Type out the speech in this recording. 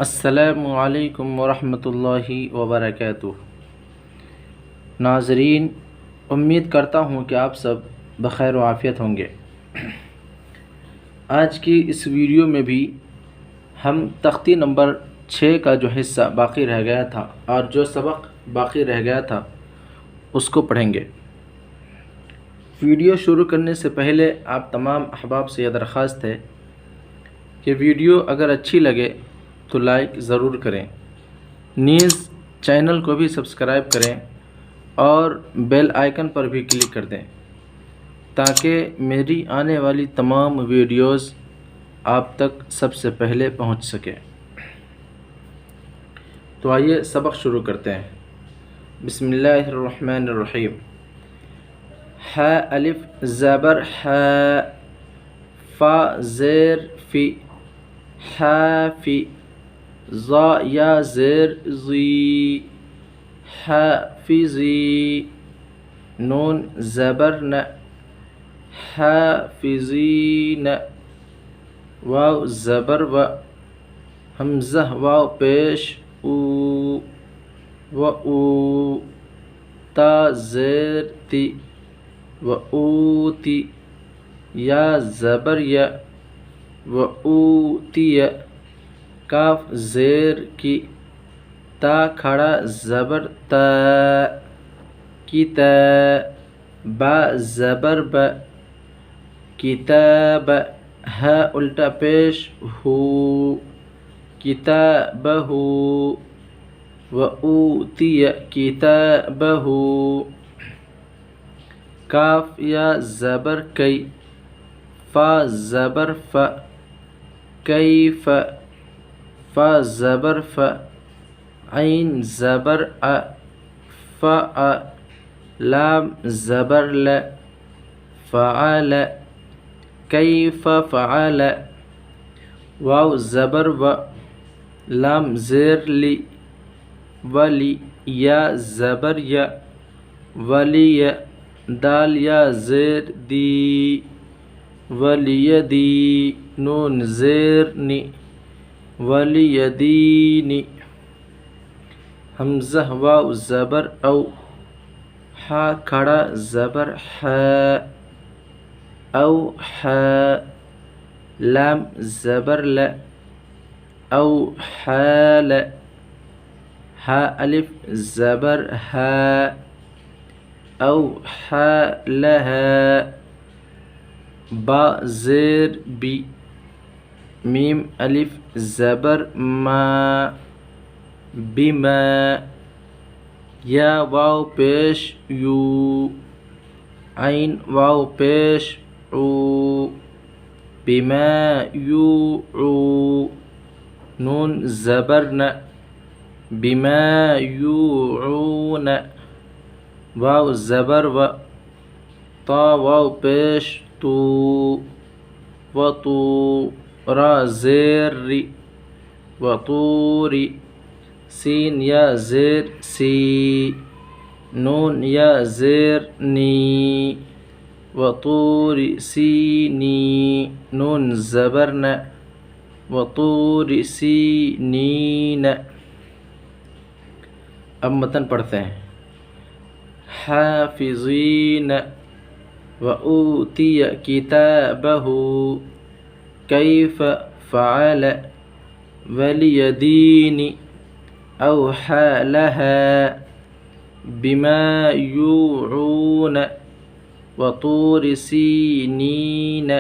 السلام علیکم ورحمۃ اللہ وبرکاتہ۔ ناظرین، امید کرتا ہوں کہ آپ سب بخیر و عافیت ہوں گے۔ آج کی اس ویڈیو میں بھی ہم تختی نمبر 6 کا جو حصہ باقی رہ گیا تھا اور جو سبق باقی رہ گیا تھا اس کو پڑھیں گے۔ ویڈیو شروع کرنے سے پہلے آپ تمام احباب سے یہ درخواست ہے کہ ویڈیو اگر اچھی لگے تو لائک ضرور کریں، نیز چینل کو بھی سبسکرائب کریں اور بیل آئیکن پر بھی کلک کر دیں تاکہ میری آنے والی تمام ویڈیوز آپ تک سب سے پہلے پہنچ سکے۔ تو آئیے سبق شروع کرتے ہیں۔ بسم اللہ الرحمن الرحیم۔ ح الف زبر ح، فا زیر فی، حافی، ظا یا زیر ضی، حافظی، نون زبر ن، حافظین، واو زبر و، حمزہ واو پیش او، و او، تا زیر تی، و اوتی، یا زبر یا، و اوتی، کاف زیر کی، تا کھڑا زبر تا، کتا، با زبر ب، کتاب، ہ الٹا پیش ہو، کتابہ، و اوتی کتابہ، کاف یا زبر کی، فا زبر ف، کیف، فا زبر ف، عین زبر ا، فا، لام زبر ل، فعل، کیف فعل، واو زبر و، لام زیر لی، ولی، یا زبر یا، ولی، دال یا زیر دی، ولیدی، نون زیر نی، ولیدین، حمزہ واو زبر او، ہا کھڑا زبر ح، او ح، لام زبر ل، او حال، ہا الف زبر ہ، او حالها، با زیر بی، میم الف زبر ما، بما، یا واو پیش یو، عین واو پیش عو، بما یوعو، نون زبر ن، بما یوعون، واو زبر و، طا واو پیش تو، و تو، را زیر ری، و طوری، سین یا زیر سی، نون یا زیر نی، و طور سینی، نون زبر ن، و طور سینین۔ اب متن پڑھتے ہیں۔ حافظین، و اوتی کتابہ، کیف فعل، ولیدین، اوحی لها، بما یوعون، و طور سینین۔